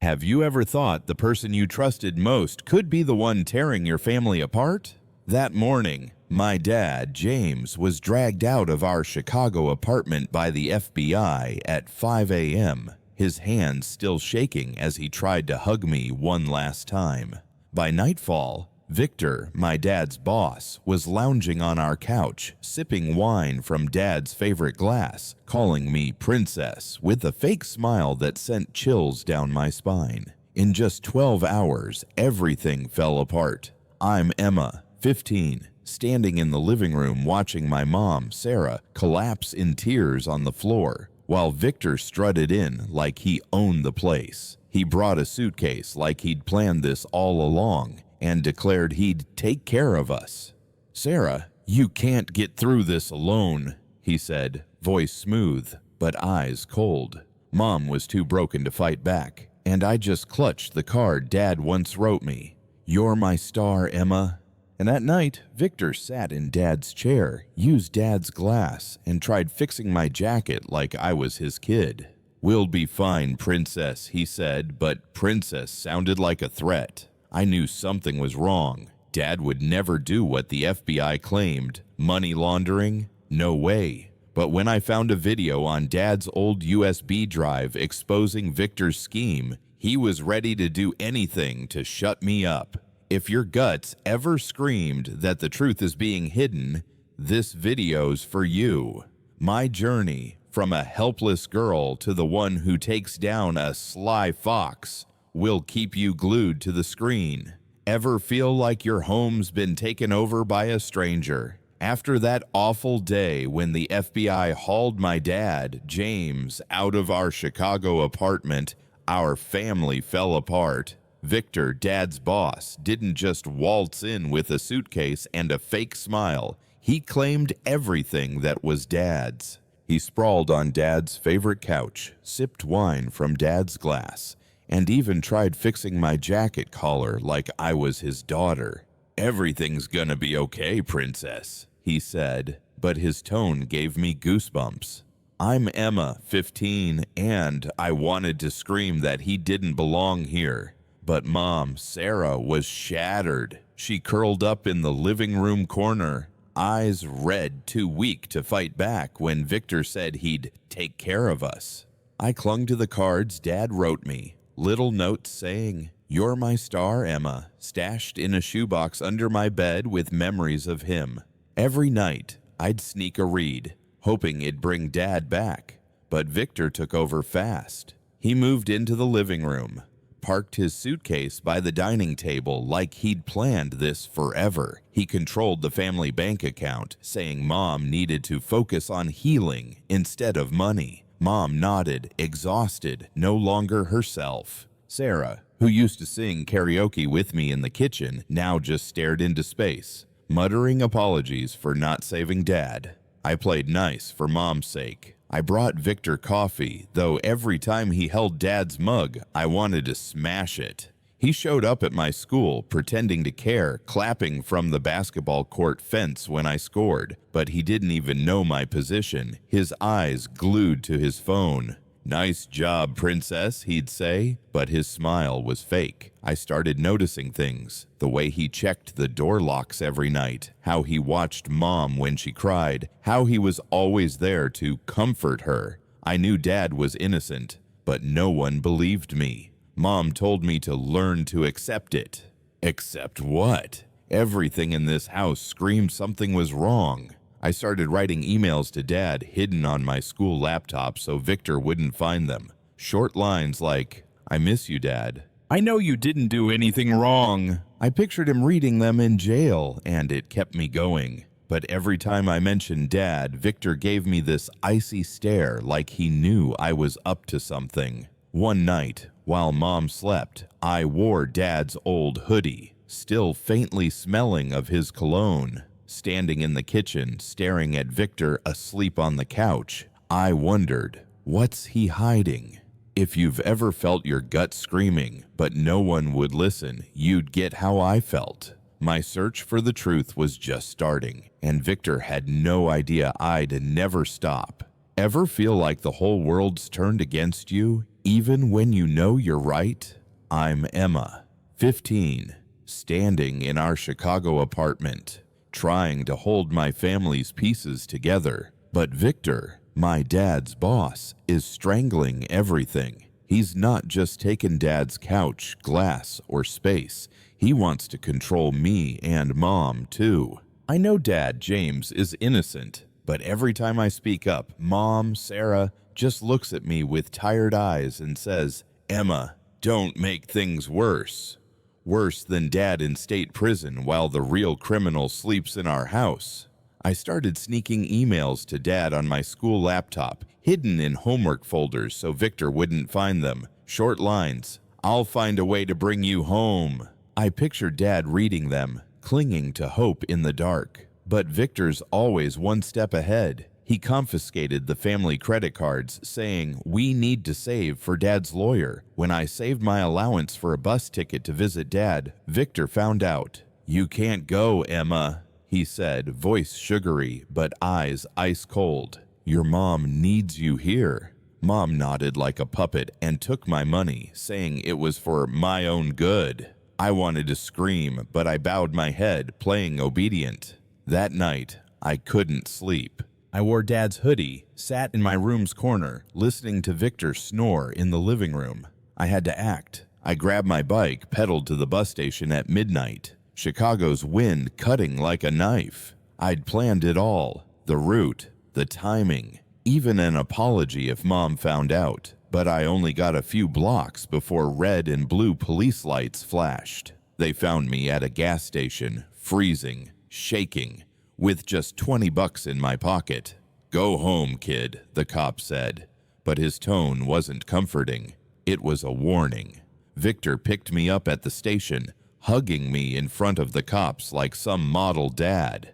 Have you ever thought the person you trusted most could be the one tearing your family apart? That morning, my dad, James, was dragged out of our Chicago apartment by the FBI at 5 a.m., his hands still shaking as he tried to hug me one last time. By nightfall, Victor, my dad's boss, was lounging on our couch, sipping wine from Dad's favorite glass, calling me princess with a fake smile that sent chills down my spine. In just 12 hours, everything fell apart. I'm Emma, 15, standing in the living room watching my mom, Sarah, collapse in tears on the floor, while Victor strutted in like he owned the place. He brought a suitcase like he'd planned this all along and declared he'd take care of us. "Sarah, you can't get through this alone," he said, voice smooth, but eyes cold. Mom was too broken to fight back, and I just clutched the card Dad once wrote me. "You're my star, Emma." And that night, Victor sat in Dad's chair, used Dad's glass, and tried fixing my jacket like I was his kid. "We'll be fine, princess," he said, but princess sounded like a threat. I knew something was wrong. Dad would never do what the FBI claimed. Money laundering? No way. But when I found a video on Dad's old USB drive exposing Victor's scheme, he was ready to do anything to shut me up. If your guts ever screamed that the truth is being hidden, this video's for you. My journey from a helpless girl to the one who takes down a sly fox will keep you glued to the screen. Ever feel like your home's been taken over by a stranger? After that awful day when the FBI hauled my dad, James, out of our Chicago apartment, our family fell apart. Victor, Dad's boss, didn't just waltz in with a suitcase and a fake smile. He claimed everything that was Dad's. He sprawled on Dad's favorite couch, sipped wine from Dad's glass, and even tried fixing my jacket collar like I was his daughter. "Everything's gonna be okay, princess," he said, but his tone gave me goosebumps. I'm Emma, 15, and I wanted to scream that he didn't belong here. But Mom, Sarah, was shattered. She curled up in the living room corner, eyes red, too weak to fight back when Victor said he'd take care of us. I clung to the cards Dad wrote me. Little notes saying, "You're my star, Emma," stashed in a shoebox under my bed with memories of him. Every night, I'd sneak a read, hoping it'd bring Dad back. But Victor took over fast. He moved into the living room, parked his suitcase by the dining table like he'd planned this forever. He controlled the family bank account, saying Mom needed to focus on healing instead of money. Mom nodded, exhausted, no longer herself. Sarah, who used to sing karaoke with me in the kitchen, now just stared into space, muttering apologies for not saving Dad. I played nice for Mom's sake. I brought Victor coffee, though every time he held Dad's mug, I wanted to smash it. He showed up at my school, pretending to care, clapping from the basketball court fence when I scored, but he didn't even know my position, his eyes glued to his phone. "Nice job, princess," he'd say, but his smile was fake. I started noticing things, the way he checked the door locks every night, how he watched Mom when she cried, how he was always there to comfort her. I knew Dad was innocent, but no one believed me. Mom told me to learn to accept it. Accept what? Everything in this house screamed something was wrong. I started writing emails to Dad hidden on my school laptop so Victor wouldn't find them. Short lines like, "I miss you, Dad. I know you didn't do anything wrong." I pictured him reading them in jail, and it kept me going. But every time I mentioned Dad, Victor gave me this icy stare like he knew I was up to something. One night, while Mom slept, I wore Dad's old hoodie, still faintly smelling of his cologne. Standing in the kitchen, staring at Victor asleep on the couch, I wondered, what's he hiding? If you've ever felt your gut screaming, but no one would listen, you'd get how I felt. My search for the truth was just starting, and Victor had no idea I'd never stop. Ever feel like the whole world's turned against you, even when you know you're right? I'm Emma, 15, standing in our Chicago apartment, trying to hold my family's pieces together. But Victor, my dad's boss, is strangling everything. He's not just taken Dad's couch, glass, or space. He wants to control me and Mom, too. I know Dad, James, is innocent, but every time I speak up, Mom, Sarah, just looks at me with tired eyes and says, "Emma, don't make things worse." Worse than Dad in state prison while the real criminal sleeps in our house. I started sneaking emails to Dad on my school laptop, hidden in homework folders so Victor wouldn't find them. Short lines, "I'll find a way to bring you home." I pictured Dad reading them, clinging to hope in the dark. But Victor's always one step ahead. He confiscated the family credit cards, saying, "We need to save for Dad's lawyer." When I saved my allowance for a bus ticket to visit Dad, Victor found out. "You can't go, Emma," he said, voice sugary but eyes ice cold. "Your mom needs you here." Mom nodded like a puppet and took my money, saying it was for my own good. I wanted to scream, but I bowed my head, playing obedient. That night, I couldn't sleep. I wore Dad's hoodie, sat in my room's corner, listening to Victor snore in the living room. I had to act. I grabbed my bike, pedaled to the bus station at midnight. Chicago's wind cutting like a knife. I'd planned it all. The route, the timing, even an apology if Mom found out. But I only got a few blocks before red and blue police lights flashed. They found me at a gas station, freezing, shaking, with just $20 in my pocket. "Go home, kid," the cop said, but his tone wasn't comforting. It was a warning. Victor picked me up at the station, hugging me in front of the cops like some model dad.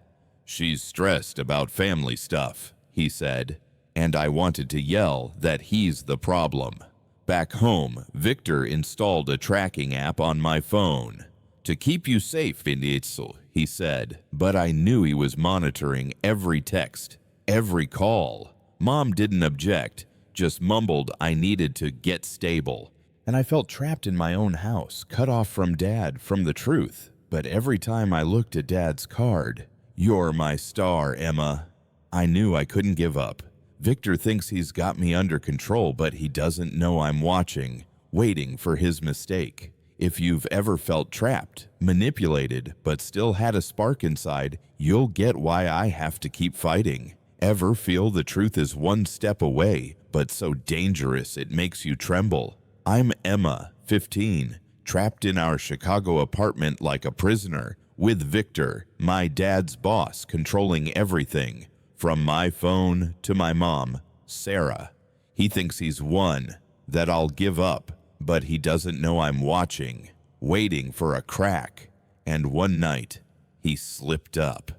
"She's stressed about family stuff," he said, and I wanted to yell that he's the problem. Back home, Victor installed a tracking app on my phone. "To keep you safe, Vinitzel," he said, but I knew he was monitoring every text, every call. Mom didn't object, just mumbled I needed to get stable. And I felt trapped in my own house, cut off from Dad, from the truth. But every time I looked at Dad's card, "You're my star, Emma," I knew I couldn't give up. Victor thinks he's got me under control, but he doesn't know I'm watching, waiting for his mistake. If you've ever felt trapped, manipulated, but still had a spark inside, you'll get why I have to keep fighting. Ever feel the truth is one step away, but so dangerous it makes you tremble? I'm Emma, 15, trapped in our Chicago apartment like a prisoner, with Victor, my dad's boss, controlling everything. From my phone to my mom, Sarah. He thinks he's won, that I'll give up, but he doesn't know I'm watching, waiting for a crack. And one night, he slipped up.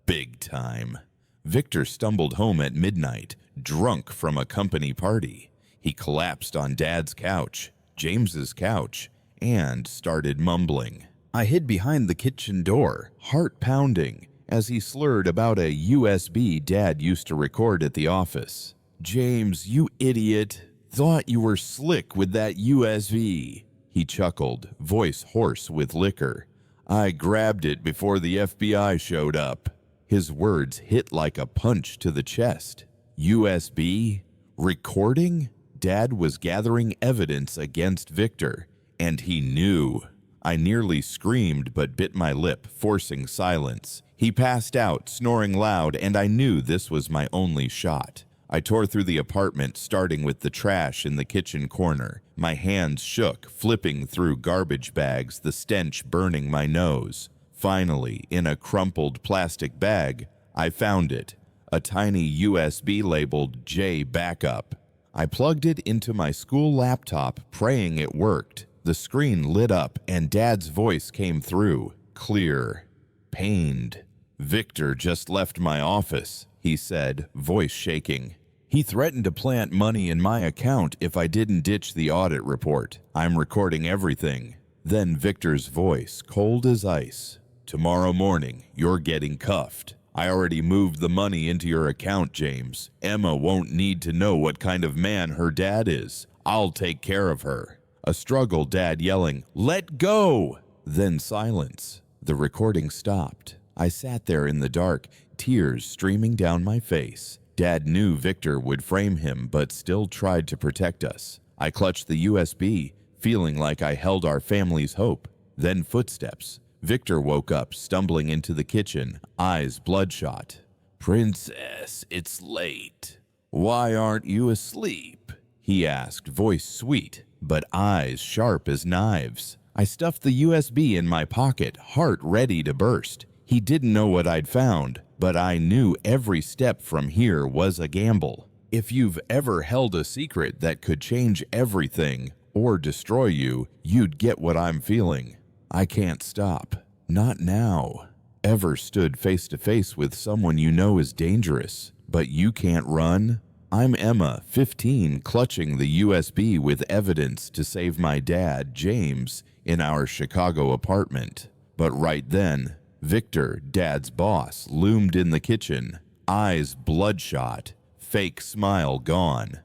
Big time. Victor stumbled home at midnight, drunk from a company party. He collapsed on Dad's couch, James's couch, and started mumbling. I hid behind the kitchen door, heart pounding, as he slurred about a USB Dad used to record at the office. "James, you idiot. Thought you were slick with that USB." He chuckled, voice hoarse with liquor. "I grabbed it before the FBI showed up." His words hit like a punch to the chest. USB? Recording? Dad was gathering evidence against Victor, and he knew. I nearly screamed but bit my lip, forcing silence. He passed out, snoring loud, and I knew this was my only shot. I tore through the apartment, starting with the trash in the kitchen corner. My hands shook, flipping through garbage bags, the stench burning my nose. Finally, in a crumpled plastic bag, I found it, a tiny USB labeled J Backup. I plugged it into my school laptop, praying it worked. The screen lit up, and Dad's voice came through, clear, pained. "Victor just left my office," he said, voice shaking. "He threatened to plant money in my account if I didn't ditch the audit report. I'm recording everything." Then Victor's voice, cold as ice. "Tomorrow morning, you're getting cuffed. I already moved the money into your account, James. Emma won't need to know what kind of man her dad is. I'll take care of her. A struggle, Dad yelling, "Let go!" Then silence. The recording stopped. I sat there in the dark, tears streaming down my face. Dad knew Victor would frame him, but still tried to protect us. I clutched the USB, feeling like I held our family's hope. Then footsteps. Victor woke up, stumbling into the kitchen, eyes bloodshot. "Princess, it's late. Why aren't you asleep?" he asked, voice sweet, but eyes sharp as knives. I stuffed the USB in my pocket, heart ready to burst. He didn't know what I'd found, but I knew every step from here was a gamble. If you've ever held a secret that could change everything or destroy you, you'd get what I'm feeling. I can't stop. Not now. Ever stood face to face with someone you know is dangerous, but you can't run? I'm Emma, 15, clutching the USB with evidence to save my dad, James, in our Chicago apartment. But right then, Victor, Dad's boss, loomed in the kitchen, eyes bloodshot, fake smile gone.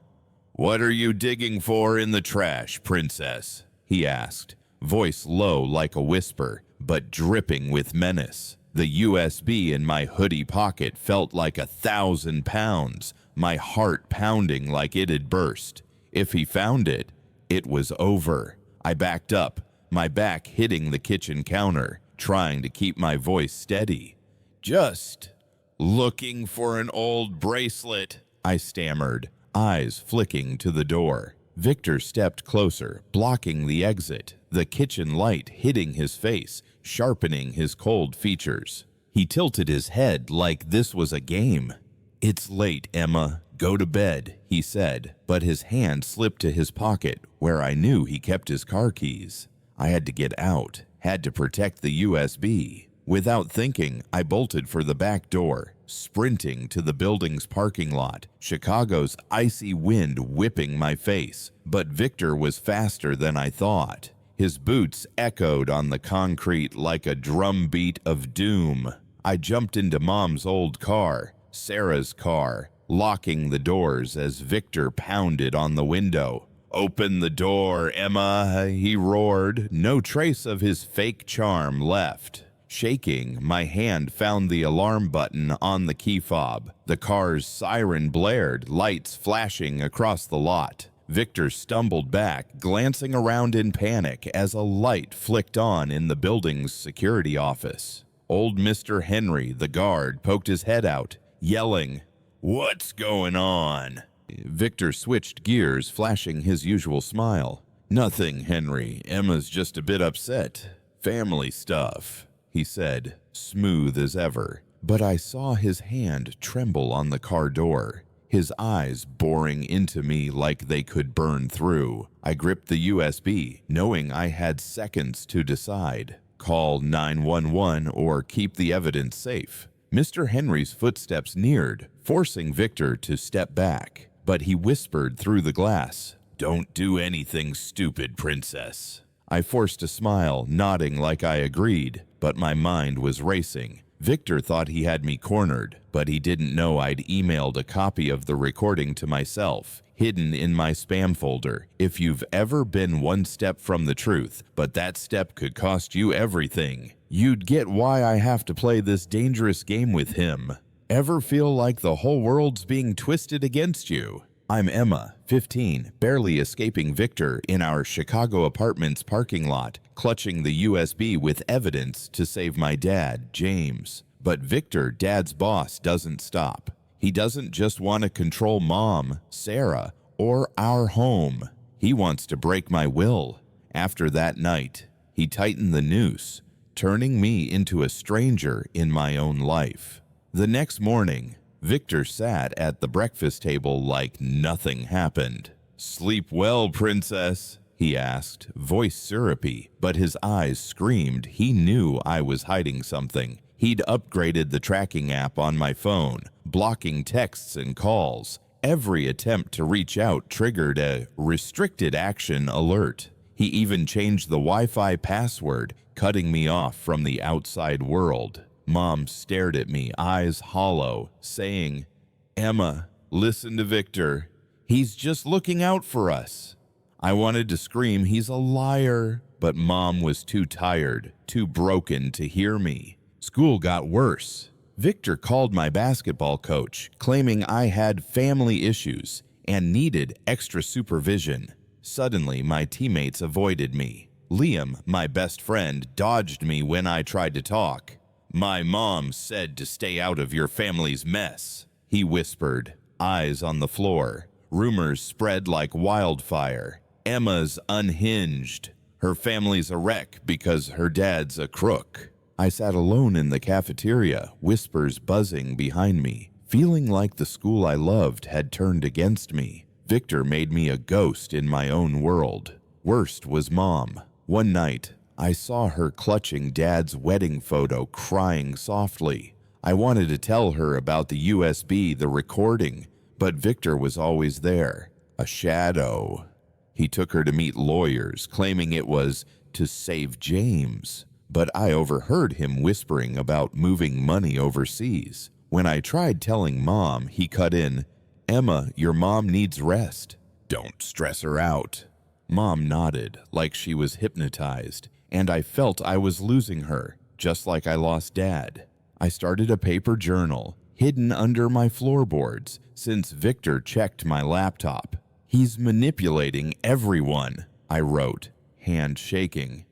"What are you digging for in the trash, Princess?" he asked, voice low like a whisper, but dripping with menace. The USB in my hoodie pocket felt like 1,000 pounds, my heart pounding like it had burst. If he found it, it was over. I backed up, my back hitting the kitchen counter, trying to keep my voice steady. "Just looking for an old bracelet," I stammered, eyes flicking to the door. Victor stepped closer, blocking the exit, the kitchen light hitting his face, sharpening his cold features. He tilted his head like this was a game. "It's late, Emma. Go to bed," he said, but his hand slipped to his pocket where I knew he kept his car keys. I had to get out, had to protect the USB. Without thinking, I bolted for the back door, sprinting to the building's parking lot, Chicago's icy wind whipping my face. But Victor was faster than I thought. His boots echoed on the concrete like a drumbeat of doom. I jumped into Mom's old car, Sarah's car, locking the doors as Victor pounded on the window. "Open the door, Emma," he roared, no trace of his fake charm left. Shaking, my hand found the alarm button on the key fob. The car's siren blared, lights flashing across the lot. Victor stumbled back, glancing around in panic as a light flicked on in the building's security office. Old Mr. Henry, the guard, poked his head out, yelling, "What's going on?" Victor switched gears, flashing his usual smile. "Nothing, Henry. Emma's just a bit upset. Family stuff," he said, smooth as ever. But I saw his hand tremble on the car door, his eyes boring into me like they could burn through. I gripped the USB, knowing I had seconds to decide. Call 911 or keep the evidence safe. Mr. Henry's footsteps neared, forcing Victor to step back. But he whispered through the glass, "Don't do anything stupid, Princess." I forced a smile, nodding like I agreed, but my mind was racing. Victor thought he had me cornered, but he didn't know I'd emailed a copy of the recording to myself, hidden in my spam folder. If you've ever been one step from the truth, but that step could cost you everything, you'd get why I have to play this dangerous game with him. Ever feel like the whole world's being twisted against you? I'm Emma, 15, barely escaping Victor in our Chicago apartment's parking lot, clutching the USB with evidence to save my dad, James. But Victor, Dad's boss, doesn't stop. He doesn't just want to control Mom, Sarah, or our home. He wants to break my will. After that night, he tightened the noose, turning me into a stranger in my own life. The next morning, Victor sat at the breakfast table like nothing happened. "Sleep well, Princess?" he asked, voice syrupy, but his eyes screamed he knew I was hiding something. He'd upgraded the tracking app on my phone, blocking texts and calls. Every attempt to reach out triggered a restricted action alert. He even changed the Wi-Fi password, cutting me off from the outside world. Mom stared at me, eyes hollow, saying, "Emma, listen to Victor. He's just looking out for us." I wanted to scream, "He's a liar," but Mom was too tired, too broken to hear me. School got worse. Victor called my basketball coach, claiming I had family issues and needed extra supervision. Suddenly, my teammates avoided me. Liam, my best friend, dodged me when I tried to talk. "My mom said to stay out of your family's mess," he whispered, eyes on the floor. Rumors spread like wildfire. Emma's unhinged. Her family's a wreck because her dad's a crook. I sat alone in the cafeteria, whispers buzzing behind me, feeling like the school I loved had turned against me. Victor made me a ghost in my own world. Worst was Mom. One night, I saw her clutching Dad's wedding photo, crying softly. I wanted to tell her about the USB, the recording, but Victor was always there, a shadow. He took her to meet lawyers, claiming it was to save James, but I overheard him whispering about moving money overseas. When I tried telling Mom, he cut in, "Emma, your mom needs rest. Don't stress her out." Mom nodded like she was hypnotized, and I felt I was losing her, just like I lost Dad. I started a paper journal, hidden under my floorboards, since Victor checked my laptop. "He's manipulating everyone," I wrote, hand shaking.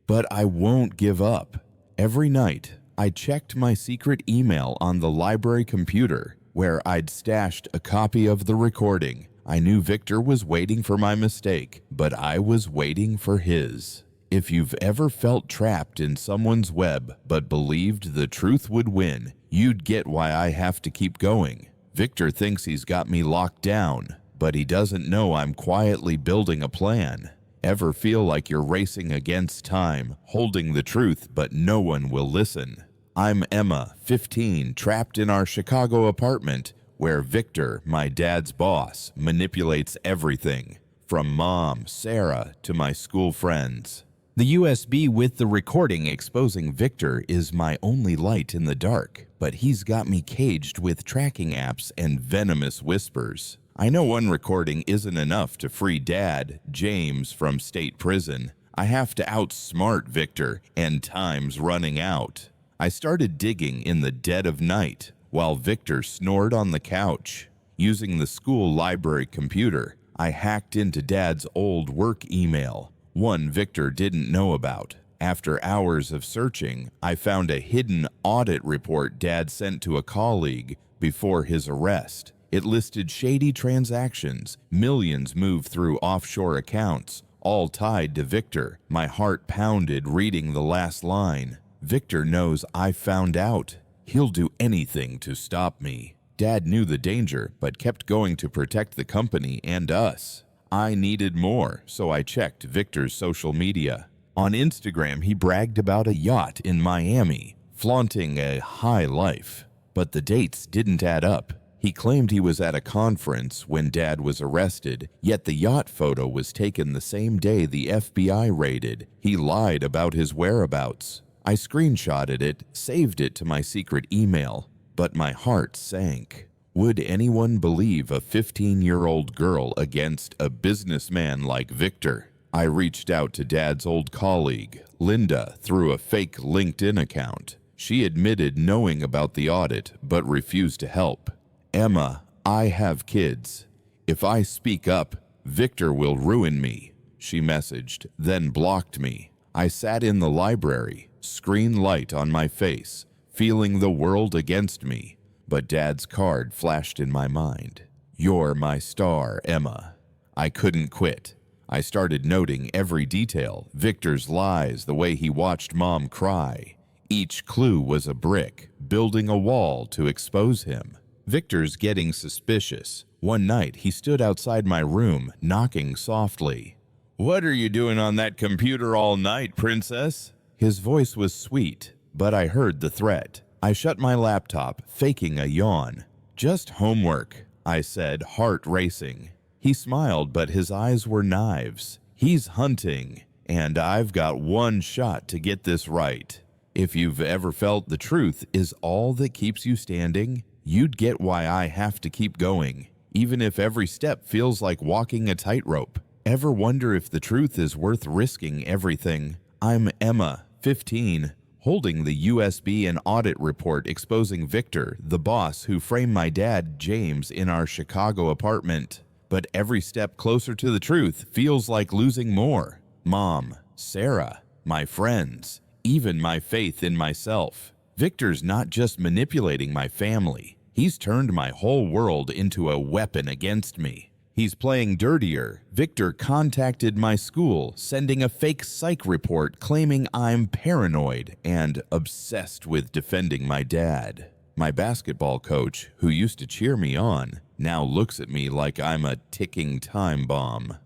But I won't give up. Every night, I checked my secret email on the library computer, where I'd stashed a copy of the recording. I knew Victor was waiting for my mistake, but I was waiting for his. If you've ever felt trapped in someone's web but believed the truth would win, you'd get why I have to keep going. Victor thinks he's got me locked down, but he doesn't know I'm quietly building a plan. Ever feel like you're racing against time, holding the truth, but no one will listen? I'm Emma, 15, trapped in our Chicago apartment, where Victor, my dad's boss, manipulates everything, from Mom, Sarah, to my school friends. The USB with the recording exposing Victor is my only light in the dark, but he's got me caged with tracking apps and venomous whispers. I know one recording isn't enough to free Dad, James, from state prison. I have to outsmart Victor, and time's running out. I started digging in the dead of night, while Victor snored on the couch. Using the school library computer, I hacked into Dad's old work email, one Victor didn't know about. After hours of searching, I found a hidden audit report Dad sent to a colleague before his arrest. It listed shady transactions, millions moved through offshore accounts, all tied to Victor. My heart pounded reading the last line. Victor knows I found out. He'll do anything to stop me. Dad knew the danger, but kept going to protect the company and us. I needed more, so I checked Victor's social media. On Instagram, he bragged about a yacht in Miami, flaunting a high life. But the dates didn't add up. He claimed he was at a conference when Dad was arrested, yet the yacht photo was taken the same day the FBI raided. He lied about his whereabouts. I screenshotted it, saved it to my secret email, but my heart sank. Would anyone believe a 15-year-old girl against a businessman like Victor? I reached out to Dad's old colleague, Linda, through a fake LinkedIn account. She admitted knowing about the audit, but refused to help. "Emma, I have kids. If I speak up, Victor will ruin me," she messaged, then blocked me. I sat in the library, screen light on my face, feeling the world against me. But Dad's card flashed in my mind. "You're my star, Emma." I couldn't quit. I started noting every detail, Victor's lies, the way he watched Mom cry. Each clue was a brick, building a wall to expose him. Victor's getting suspicious. One night, he stood outside my room, knocking softly. "What are you doing on that computer all night, princess?" His voice was sweet, but I heard the threat. I shut my laptop, faking a yawn. "Just homework," I said, heart racing. He smiled, but his eyes were knives. "He's hunting, and I've got one shot to get this right." If you've ever felt the truth is all that keeps you standing, you'd get why I have to keep going, even if every step feels like walking a tightrope. Ever wonder if the truth is worth risking everything? I'm Emma, 15, holding the USB and audit report exposing Victor, the boss who framed my dad, James, in our Chicago apartment. But every step closer to the truth feels like losing more. Mom, Sarah, my friends, even my faith in myself. Victor's not just manipulating my family. He's turned my whole world into a weapon against me. He's playing dirtier. Victor contacted my school, sending a fake psych report claiming I'm paranoid and obsessed with defending my dad. My basketball coach, who used to cheer me on, now looks at me like I'm a ticking time bomb.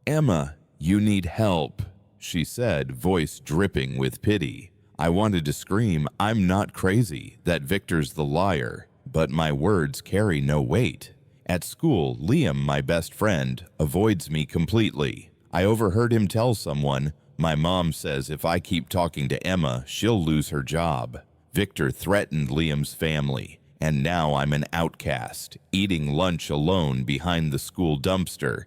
"Emma, you need help," she said, voice dripping with pity. I wanted to scream, "I'm not crazy, that Victor's the liar," but my words carry no weight. At school, Liam, my best friend, avoids me completely. I overheard him tell someone, "My mom says if I keep talking to Emma, she'll lose her job." Victor threatened Liam's family, and now I'm an outcast, eating lunch alone behind the school dumpster,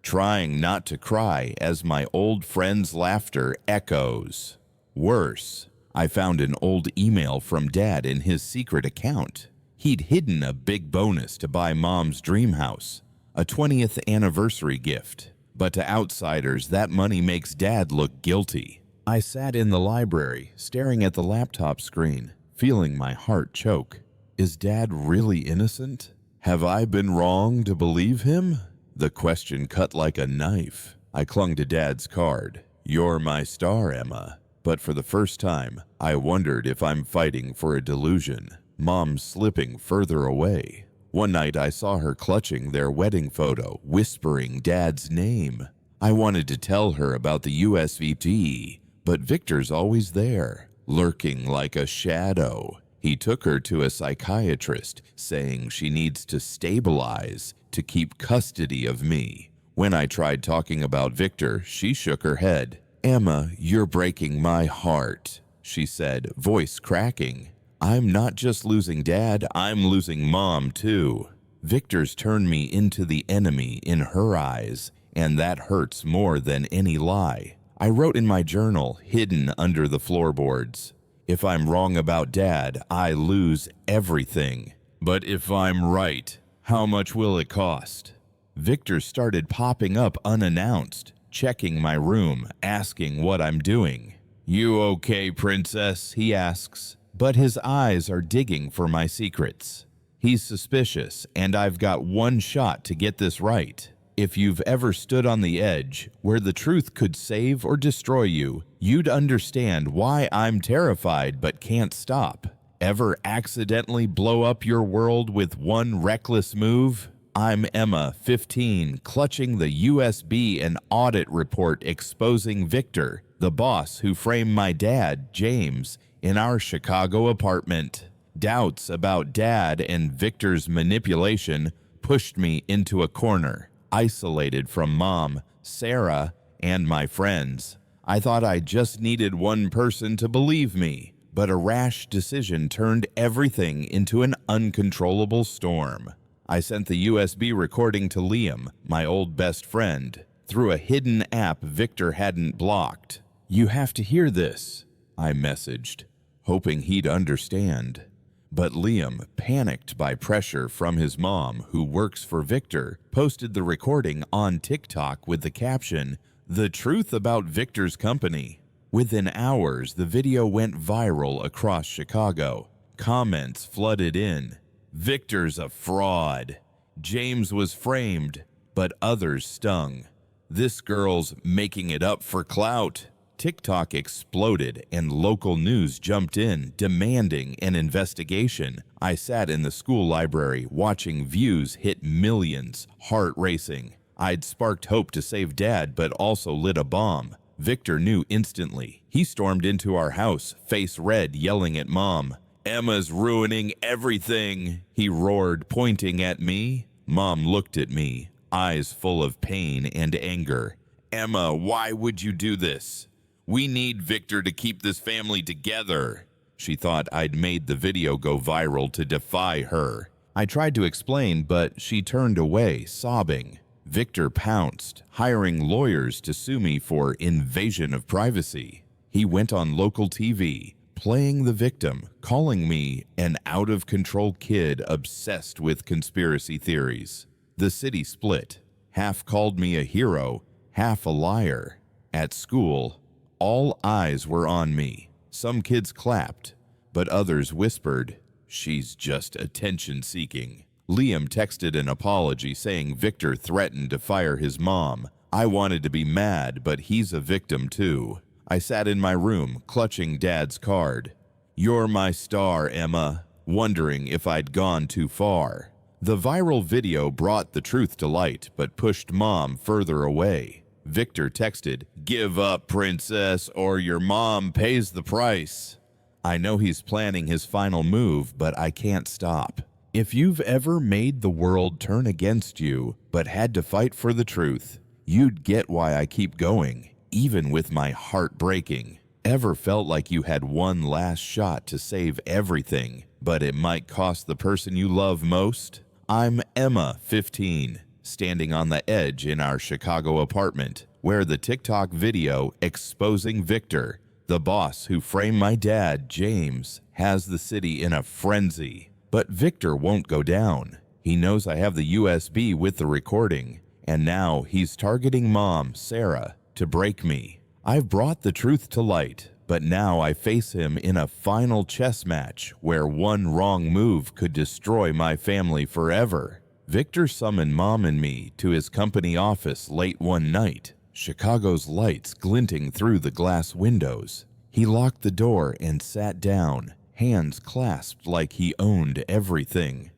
trying not to cry as my old friend's laughter echoes. Worse, I found an old email from Dad in his secret account. He'd hidden a big bonus to buy Mom's dream house, a 20th anniversary gift. But to outsiders, that money makes Dad look guilty. I sat in the library, staring at the laptop screen, feeling my heart choke. Is Dad really innocent? Have I been wrong to believe him? The question cut like a knife. I clung to Dad's card. "You're my star, Emma." But for the first time, I wondered if I'm fighting for a delusion. Mom's slipping further away. One night I saw her clutching their wedding photo, whispering Dad's name. I wanted to tell her about the USVT, but Victor's always there, lurking like a shadow. He took her to a psychiatrist, saying she needs to stabilize to keep custody of me. When I tried talking about Victor, she shook her head. "Emma, you're breaking my heart," she said, voice cracking. "I'm not just losing Dad, I'm losing Mom too. Victor's turned me into the enemy in her eyes, and that hurts more than any lie." I wrote in my journal, hidden under the floorboards, "If I'm wrong about Dad, I lose everything. But if I'm right, how much will it cost?" Victor started popping up unannounced, checking my room, asking what I'm doing. "You okay, princess?" he asks. But his eyes are digging for my secrets. He's suspicious, and I've got one shot to get this right. If you've ever stood on the edge, where the truth could save or destroy you, you'd understand why I'm terrified but can't stop. Ever accidentally blow up your world with one reckless move? I'm Emma, 15, clutching the USB and audit report exposing Victor, the boss who framed my dad, James, in our Chicago apartment. Doubts about Dad and Victor's manipulation pushed me into a corner, isolated from Mom, Sarah, and my friends. I thought I just needed one person to believe me, but a rash decision turned everything into an uncontrollable storm. I sent the USB recording to Liam, my old best friend, through a hidden app Victor hadn't blocked. "You have to hear this," I messaged, hoping he'd understand. But Liam, panicked by pressure from his mom, who works for Victor, posted the recording on TikTok with the caption, "The truth about Victor's company." Within hours, the video went viral across Chicago. Comments flooded in. "Victor's a fraud. James was framed, but others stung. This girl's making it up for clout." TikTok exploded and local news jumped in, demanding an investigation. I sat in the school library watching views hit millions, heart racing. I'd sparked hope to save Dad, but also lit a bomb. Victor knew instantly. He stormed into our house, face red, yelling at Mom. "Emma's ruining everything," he roared, pointing at me. Mom looked at me, eyes full of pain and anger. "Emma, why would you do this? We need Victor to keep this family together." She thought I'd made the video go viral to defy her. I tried to explain, but she turned away, sobbing. Victor pounced, hiring lawyers to sue me for invasion of privacy. He went on local TV, playing the victim, calling me an out-of-control kid obsessed with conspiracy theories. The city split. Half called me a hero, half a liar. At school, all eyes were on me. Some kids clapped, but others whispered, "She's just attention-seeking." Liam texted an apology saying Victor threatened to fire his mom. I wanted to be mad, but he's a victim too. I sat in my room, clutching Dad's card. "You're my star, Emma," wondering if I'd gone too far. The viral video brought the truth to light, but pushed Mom further away. Victor texted, "Give up, princess, or your mom pays the price." I know he's planning his final move, but I can't stop. If you've ever made the world turn against you, but had to fight for the truth, you'd get why I keep going, even with my heart breaking. Ever felt like you had one last shot to save everything, but it might cost the person you love most? I'm Emma, 15, standing on the edge in our Chicago apartment, where the TikTok video exposing Victor, the boss who framed my dad, James, has the city in a frenzy. But Victor won't go down. He knows I have the USB with the recording, and now he's targeting Mom, Sarah, to break me. I've brought the truth to light, but now I face him in a final chess match where one wrong move could destroy my family forever. Victor summoned Mom and me to his company office late one night, Chicago's lights glinting through the glass windows. He locked the door and sat down, hands clasped like he owned everything.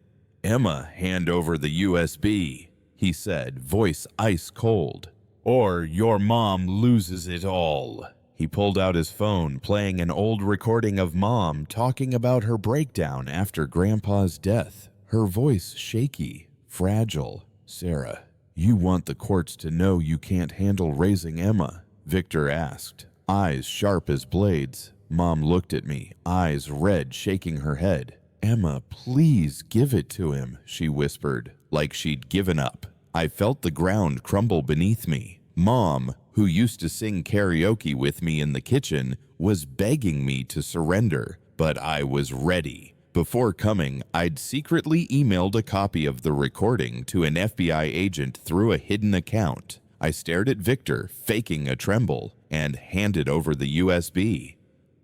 "Emma, hand over the USB," he said, voice ice cold, "or your mom loses it all." He pulled out his phone, playing an old recording of Mom talking about her breakdown after Grandpa's death, her voice shaky, fragile. "Sarah, you want the courts to know you can't handle raising Emma?" Victor asked, eyes sharp as blades. Mom looked at me, eyes red, shaking her head. "Emma, please give it to him," she whispered, like she'd given up. I felt the ground crumble beneath me. Mom, who used to sing karaoke with me in the kitchen, was begging me to surrender, but I was ready. Before coming, I'd secretly emailed a copy of the recording to an FBI agent through a hidden account. I stared at Victor, faking a tremble, and handed over the USB.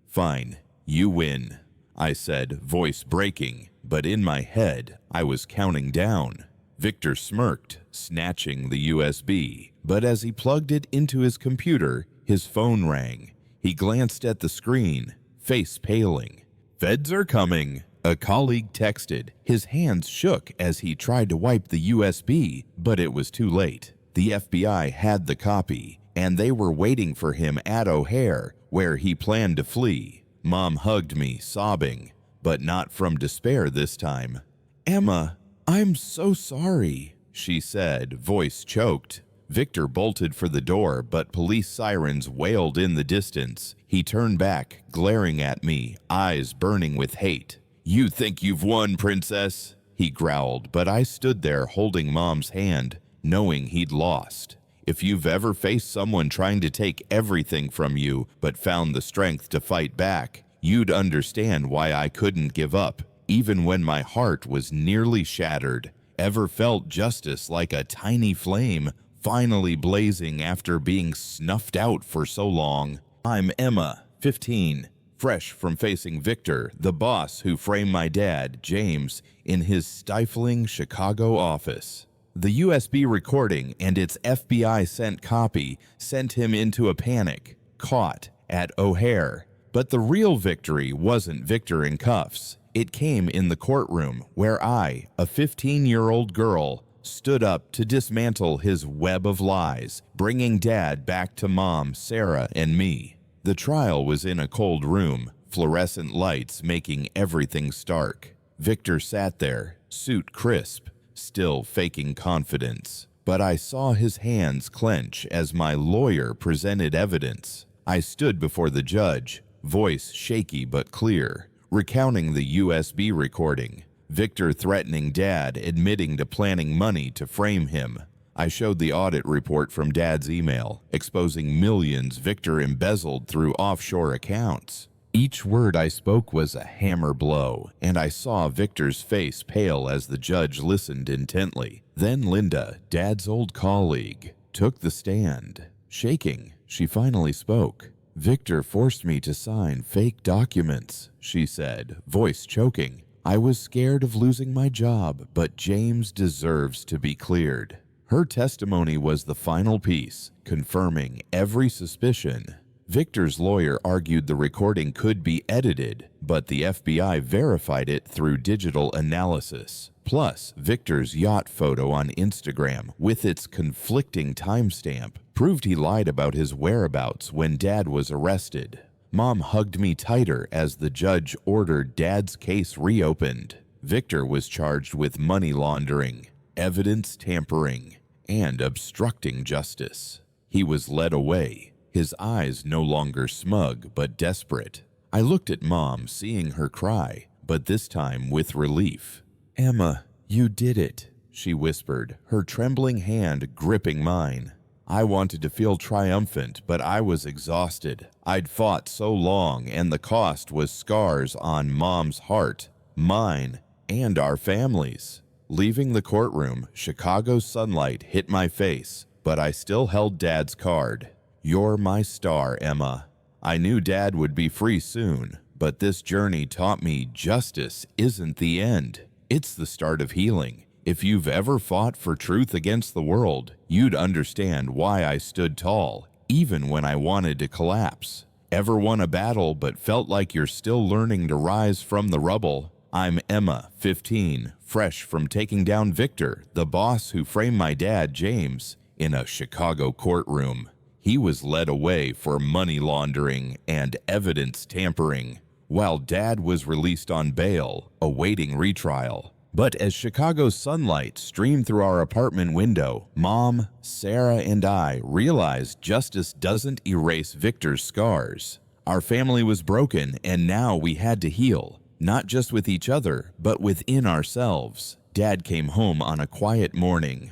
"Fine, you win," I said, voice breaking, but in my head, I was counting down. Victor smirked, snatching the USB, but as he plugged it into his computer, his phone rang. He glanced at the screen, face paling. "Feds are coming," a colleague texted. His hands shook as he tried to wipe the USB, but it was too late. The FBI had the copy, and they were waiting for him at O'Hare, where he planned to flee. Mom hugged me, sobbing, but not from despair this time. "Emma, I'm so sorry," she said, voice choked. Victor bolted for the door, but police sirens wailed in the distance. He turned back, glaring at me, eyes burning with hate. "You think you've won, princess?" he growled, but I stood there holding Mom's hand, knowing he'd lost. If you've ever faced someone trying to take everything from you but found the strength to fight back, you'd understand why I couldn't give up, even when my heart was nearly shattered. Ever felt justice like a tiny flame, finally blazing after being snuffed out for so long? I'm Emma, 15, fresh from facing Victor, the boss who framed my dad, James, in his stifling Chicago office. The USB recording and its FBI-sent copy sent him into a panic, caught at O'Hare. But the real victory wasn't Victor in cuffs. It came in the courtroom where I, a 15-year-old girl, stood up to dismantle his web of lies, bringing Dad back to Mom, Sarah, and me. The trial was in a cold room, fluorescent lights making everything stark. Victor sat there, suit crisp, still faking confidence. But I saw his hands clench as my lawyer presented evidence. I stood before the judge, voice shaky but clear, recounting the USB recording. Victor threatening Dad, admitting to planning money to frame him. I showed the audit report from Dad's email, exposing millions Victor embezzled through offshore accounts. Each word I spoke was a hammer blow, and I saw Victor's face pale as the judge listened intently. Then Linda, Dad's old colleague, took the stand. Shaking, she finally spoke. "Victor forced me to sign fake documents," she said, voice choking. "I was scared of losing my job, but James deserves to be cleared." Her testimony was the final piece, confirming every suspicion. Victor's lawyer argued the recording could be edited, but the FBI verified it through digital analysis. Plus, Victor's yacht photo on Instagram, with its conflicting timestamp, proved he lied about his whereabouts when Dad was arrested. Mom hugged me tighter as the judge ordered Dad's case reopened. Victor was charged with money laundering, evidence tampering, and obstructing justice. He was led away, his eyes no longer smug but desperate. I looked at Mom, seeing her cry, but this time with relief. "Emma, you did it," she whispered, her trembling hand gripping mine. I wanted to feel triumphant, but I was exhausted. I'd fought so long, and the cost was scars on Mom's heart, mine, and our families. Leaving the courtroom, Chicago's sunlight hit my face, but I still held Dad's card. "You're my star, Emma." I knew Dad would be free soon, but this journey taught me justice isn't the end. It's the start of healing. If you've ever fought for truth against the world, you'd understand why I stood tall, even when I wanted to collapse. Ever won a battle but felt like you're still learning to rise from the rubble? I'm Emma, 15, fresh from taking down Victor, the boss who framed my dad, James, in a Chicago courtroom. He was led away for money laundering and evidence tampering, while Dad was released on bail, awaiting retrial. But as Chicago's sunlight streamed through our apartment window, Mom, Sarah, and I realized justice doesn't erase Victor's scars. Our family was broken, and now we had to heal, not just with each other, but within ourselves. Dad came home on a quiet morning,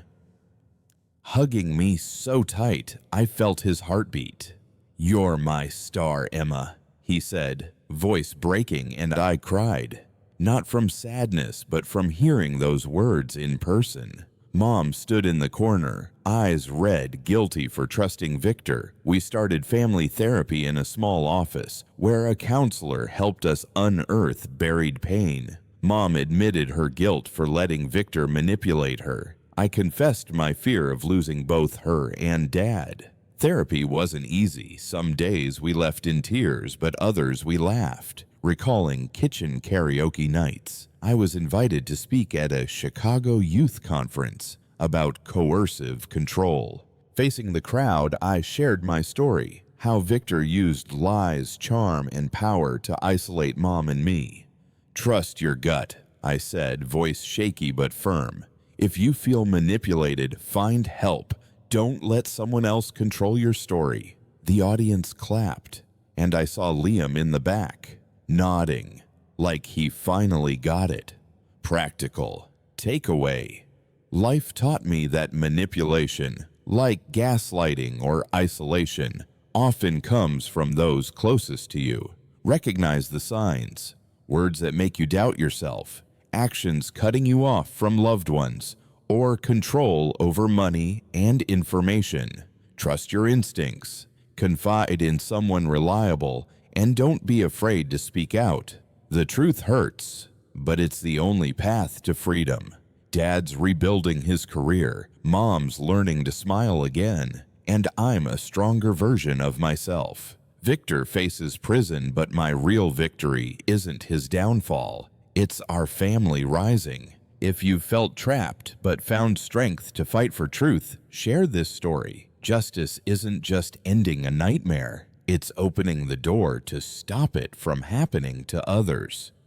hugging me so tight I felt his heartbeat. "You're my star, Emma," he said, voice breaking, and I cried. Not from sadness, but from hearing those words in person. Mom stood in the corner, eyes red, guilty for trusting Victor. We started family therapy in a small office, where a counselor helped us unearth buried pain. Mom admitted her guilt for letting Victor manipulate her. I confessed my fear of losing both her and Dad. Therapy wasn't easy. Some days we left in tears, but others we laughed, recalling kitchen karaoke nights. I was invited to speak at a Chicago youth conference about coercive control. Facing the crowd, I shared my story, how Victor used lies, charm, and power to isolate Mom and me. "Trust your gut," I said, voice shaky but firm. "If you feel manipulated, find help. Don't let someone else control your story." The audience clapped, and I saw Liam in the back, nodding, like he finally got it. Practical takeaway. Life taught me that manipulation, like gaslighting or isolation, often comes from those closest to you. Recognize the signs: words that make you doubt yourself, actions cutting you off from loved ones, or control over money and information. Trust your instincts, confide in someone reliable, and don't be afraid to speak out. The truth hurts, but it's the only path to freedom. Dad's rebuilding his career, Mom's learning to smile again, and I'm a stronger version of myself. Victor faces prison, but my real victory isn't his downfall. It's our family rising. If you've felt trapped but found strength to fight for truth, share this story. Justice isn't just ending a nightmare. It's opening the door to stop it from happening to others.